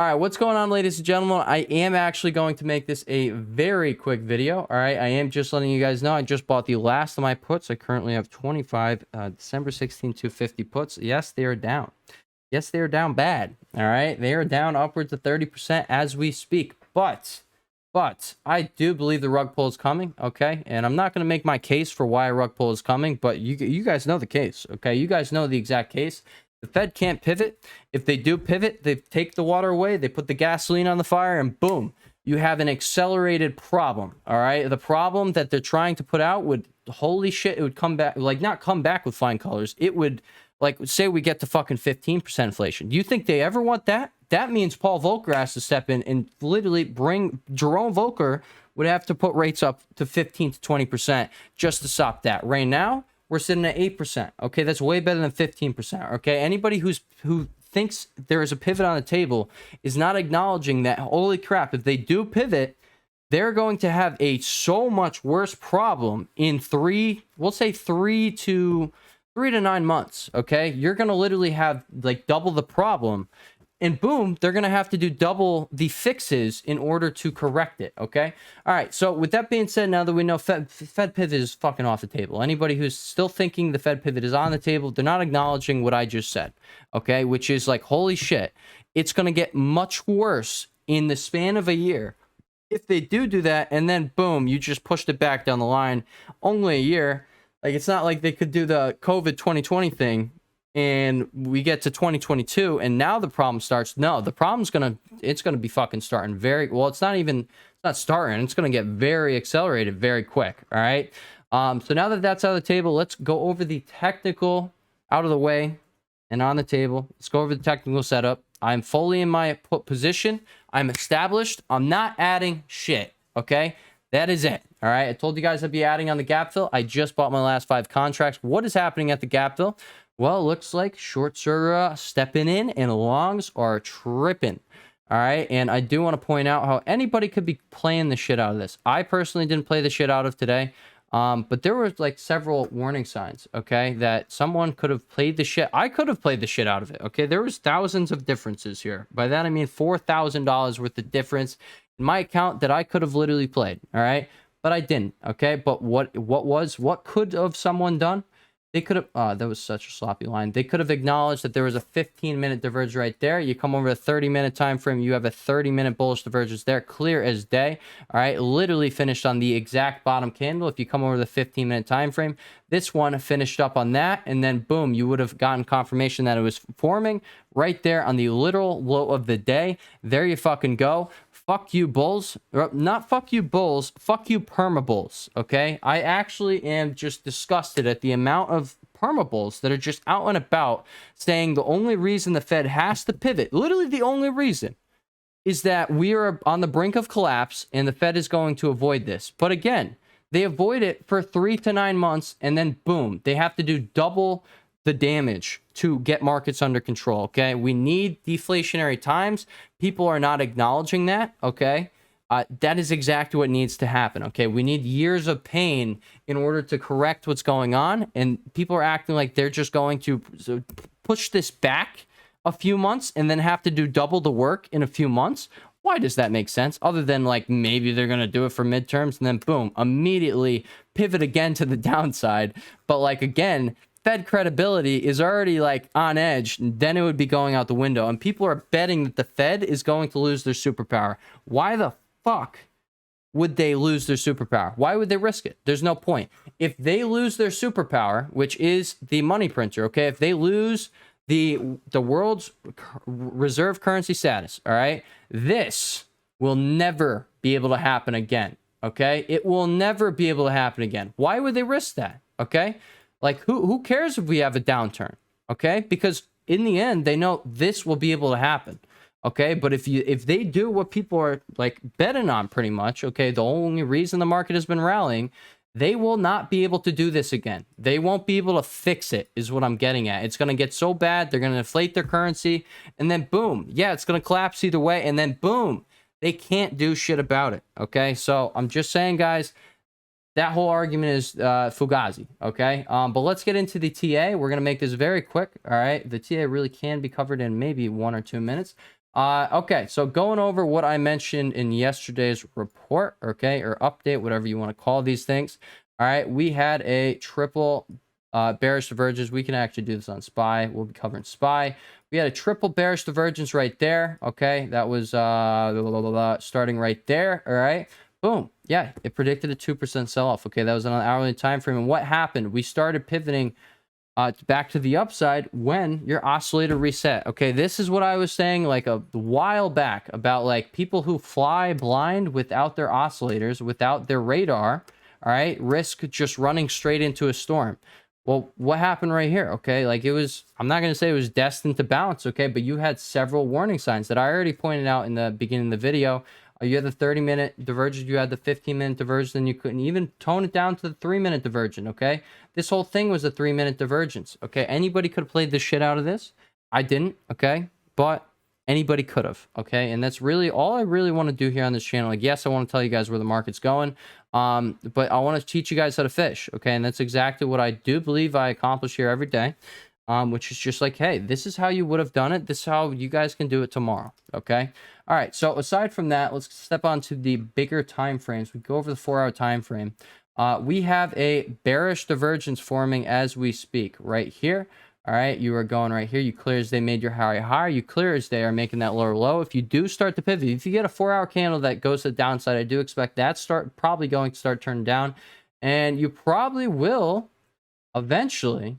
All right, what's going on, ladies and gentlemen? I am actually going to make this a very quick video. All right, I am just letting you guys know I just bought the last of my puts. I currently have 25 December 16 250 puts. Yes, they are down. Yes, they are down bad. All right, they are down upwards of 30% as we speak. But I do believe the rug pull is coming. Okay, and I'm not going to make my case for why a rug pull is coming, but you guys know the case. Okay, you guys know the exact case. The Fed can't pivot. If they do pivot, they take the water away, they put the gasoline on the fire, and boom, you have an accelerated problem. All right, the problem that they're trying to put out would, holy shit, it would come back, like not come back with flying colors. It would, like, say we get to fucking 15% inflation. Do you think they ever want that? That means Paul Volcker has to step in and literally bring, Jerome Volcker would have to put rates up to 15 to 20% just to stop that. Right now, we're sitting at 8%. Okay, that's way better than 15%. Okay, anybody who thinks there is a pivot on the table is not acknowledging that, holy crap, if they do pivot, they're going to have a so much worse problem in we'll say 3 to 9 months. Okay, you're going to literally have like double the problem. And boom, they're going to have to do double the fixes in order to correct it, okay? All right, so with that being said, now that we know Fed pivot is fucking off the table, anybody who's still thinking the Fed pivot is on the table, they're not acknowledging what I just said, okay? Which is like, holy shit, it's going to get much worse in the span of a year. If they do that, and then boom, you just pushed it back down the line, only a year. Like, it's not like they could do the COVID 2020 thing, and we get to 2022 and now the problem starts. No, the problem's gonna be fucking starting very well. It's not starting, it's gonna get very accelerated very quick. All right, so now that that's out of the table, let's go over the technical out of the way and on the table. Let's go over the technical setup. I'm fully in my put position. I'm established. I'm not adding shit. Okay, that is it. All right, I told you guys I'd be adding on the gap fill. I just bought my last 5 contracts. What is happening at the gap fill? Well, it looks like shorts are stepping in and longs are tripping. All right. And I do want to point out how anybody could be playing the shit out of this. I personally didn't play the shit out of today. But there were like several warning signs, okay, that someone could have played the shit. I could have played the shit out of it. Okay. There was thousands of differences here. By that, I mean $4,000 worth of difference in my account that I could have literally played. All right. But I didn't. Okay. But what could have someone done? They could have, that was such a sloppy line. They could have acknowledged that there was a 15-minute divergence right there. You come over a 30-minute time frame, you have a 30-minute bullish divergence there, clear as day. All right, literally finished on the exact bottom candle. If you come over the 15-minute time frame, this one finished up on that, and then boom, you would have gotten confirmation that it was forming right there on the literal low of the day. There you fucking go. Fuck you, bulls. Not fuck you, bulls. Fuck you, perma bulls. Okay? I actually am just disgusted at the amount of perma bulls that are just out and about saying the only reason the Fed has to pivot, literally the only reason, is that we are on the brink of collapse and the Fed is going to avoid this. But again, they avoid it for 3 to 9 months and then boom, they have to do double the damage to get markets under control. Okay, we need deflationary times. People are not acknowledging that. Okay, that is exactly what needs to happen. Okay, we need years of pain in order to correct what's going on, and people are acting like they're just going to push this back a few months and then have to do double the work in a few months. Why does that make sense? Other than like maybe they're going to do it for midterms and then boom, immediately pivot again to the downside. But like, again, Fed credibility is already like on edge, then it would be going out the window. And people are betting that the Fed is going to lose their superpower. Why the fuck would they lose their superpower? Why would they risk it? There's no point. If they lose their superpower, which is the money printer, okay, if they lose the world's reserve currency status, all right, this will never be able to happen again, okay? It will never be able to happen again. Why would they risk that, okay? Like, who cares if we have a downturn, okay? Because in the end, they know this will be able to happen, okay? But if they do what people are, like, betting on pretty much, okay, the only reason the market has been rallying, they will not be able to do this again. They won't be able to fix it, is what I'm getting at. It's going to get so bad, they're going to inflate their currency, and then boom, yeah, it's going to collapse either way, and then boom, they can't do shit about it, okay? So I'm just saying, guys, that whole argument is fugazi, okay? But let's get into the TA. We're going to make this very quick, all right? The TA really can be covered in maybe 1 or 2 minutes. Okay, so going over what I mentioned in yesterday's report, okay, or update, whatever you want to call these things. All right, we had a triple bearish divergence. We can actually do this on SPY. We'll be covering SPY. We had a triple bearish divergence right there. Okay, that was starting right there. All right, boom. Yeah, it predicted a 2% sell-off. Okay, that was on an hourly time frame. And what happened? We started pivoting back to the upside when your oscillator reset. Okay, this is what I was saying like a while back about like people who fly blind without their oscillators, without their radar, all right, risk just running straight into a storm. Well, what happened right here? Okay, like it was, I'm not going to say it was destined to bounce, okay, but you had several warning signs that I already pointed out in the beginning of the video. You had the 30-minute divergence, you had the 15-minute divergence, and you couldn't even tone it down to the 3-minute divergence, okay? This whole thing was a 3-minute divergence, okay? Anybody could have played the shit out of this. I didn't, okay? But anybody could have, okay? And that's really all I really want to do here on this channel. Like, yes, I want to tell you guys where the market's going, but I want to teach you guys how to fish, okay? And that's exactly what I do believe I accomplish here every day, which is just like, hey, this is how you would have done it. This is how you guys can do it tomorrow, okay? All right, so aside from that, let's step on to the bigger time frames. We go over the 4-hour time frame. We have a bearish divergence forming as we speak right here. All right, you are going right here. You clear as they made your higher. You clear as they are making that lower low. If you do start to pivot, if you get a 4-hour candle that goes to the downside, I do expect that probably going to start turning down. And you probably will eventually,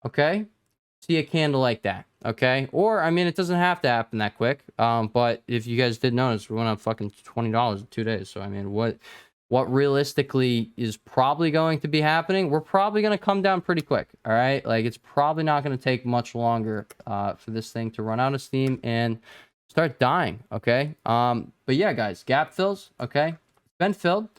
okay, see a candle like that, okay? Or, I mean, it doesn't have to happen that quick. But if you guys did notice, we went up fucking $20 in 2 days. So, I mean, what realistically is probably going to be happening, we're probably going to come down pretty quick, all right? Like, it's probably not going to take much longer for this thing to run out of steam and start dying, okay? But yeah, guys, gap fills, okay? It's been filled.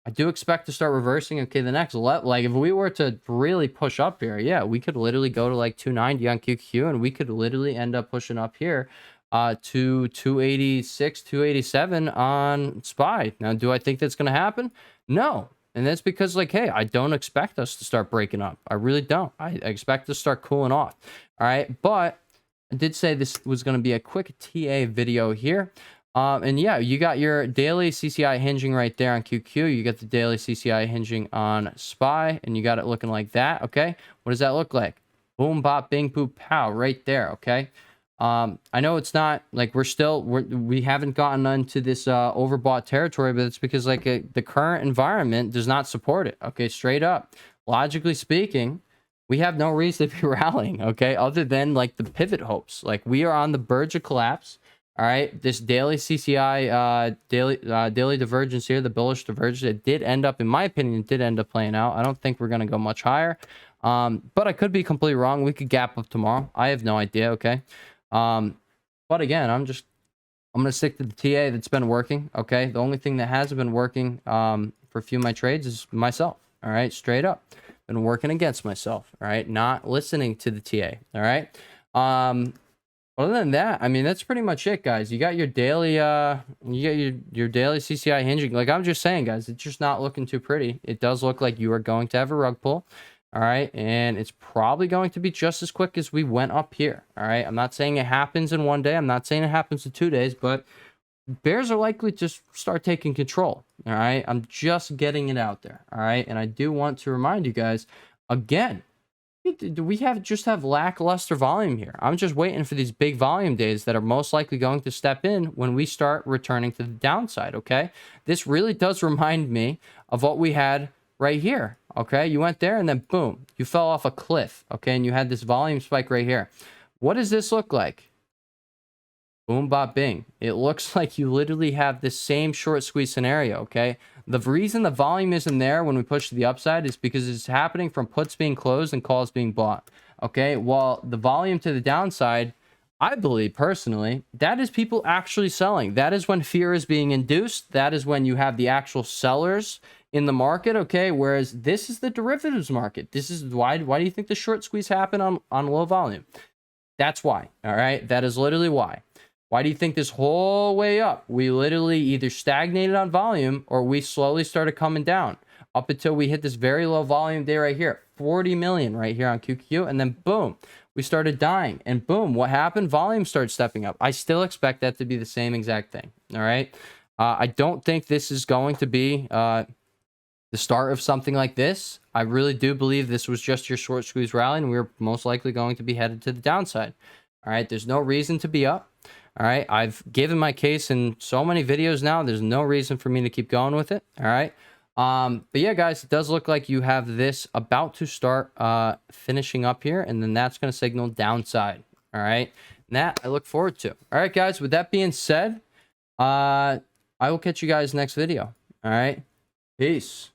I do expect to start reversing. Okay, the next like if we were to really push up here, yeah, we could literally go to like 290 on QQQ, and we could literally end up pushing up here to 286, 287 on SPY. Now, do I think that's going to happen? No. And that's because, like, hey, I don't expect us to start breaking up. I really don't. I expect to start cooling off. All right. But I did say this was going to be a quick TA video here. And yeah, you got your daily CCI hinging right there on QQ. You got the daily CCI hinging on SPY, and you got it looking like that. Okay. What does that look like? Boom, bop, bing, poop, pow, right there. Okay. I know it's not like we haven't gotten into this overbought territory, but it's because like the current environment does not support it. Okay. Straight up, logically speaking, we have no reason to be rallying. Okay. Other than like the pivot hopes. Like, we are on the verge of collapse. All right, this daily CCI daily divergence here, the bullish divergence, it did end up, in my opinion, it did end up playing out. I don't think we're going to go much higher, but I could be completely wrong. We could gap up tomorrow. I have no idea, okay? But again, I'm going to stick to the TA that's been working, okay? The only thing that hasn't been working for a few of my trades is myself, all right? Straight up. Been working against myself, all right? Not listening to the TA, all right? Other than that, I mean, that's pretty much it, guys. You got your daily, your daily CCI hinging. Like, I'm just saying, guys, it's just not looking too pretty. It does look like you are going to have a rug pull, all right? And it's probably going to be just as quick as we went up here, all right? I'm not saying it happens in 1 day. I'm not saying it happens in 2 days, but bears are likely to start taking control, all right? I'm just getting it out there, all right? And I do want to remind you guys, again, we just have lackluster volume here. I'm just waiting for these big volume days that are most likely going to step in when we start returning to the downside, okay? This really does remind me of what we had right here, okay? You went there and then boom, you fell off a cliff, okay? And you had this volume spike right here. What does this look like? Boom, bop, bing. It looks like you literally have the same short squeeze scenario, okay? The reason the volume isn't there when we push to the upside is because it's happening from puts being closed and calls being bought, okay? While the volume to the downside, I believe personally, that is people actually selling. That is when fear is being induced. That is when you have the actual sellers in the market, okay? Whereas this is the derivatives market. This is why do you think the short squeeze happened on low volume? That's why, all right? That is literally why. Why do you think this whole way up, we literally either stagnated on volume or we slowly started coming down up until we hit this very low volume day right here, 40 million right here on QQQ, and then boom, we started dying, and boom, what happened? Volume started stepping up. I still expect that to be the same exact thing. All right. I don't think this is going to be the start of something like this. I really do believe this was just your short squeeze rally, and we're most likely going to be headed to the downside. All right. There's no reason to be up. All right. I've given my case in so many videos now. There's no reason for me to keep going with it. All right. But yeah, guys, it does look like you have this about to start finishing up here, and then that's going to signal downside. All right. And that I look forward to. All right, guys, with that being said, I will catch you guys next video. All right. Peace.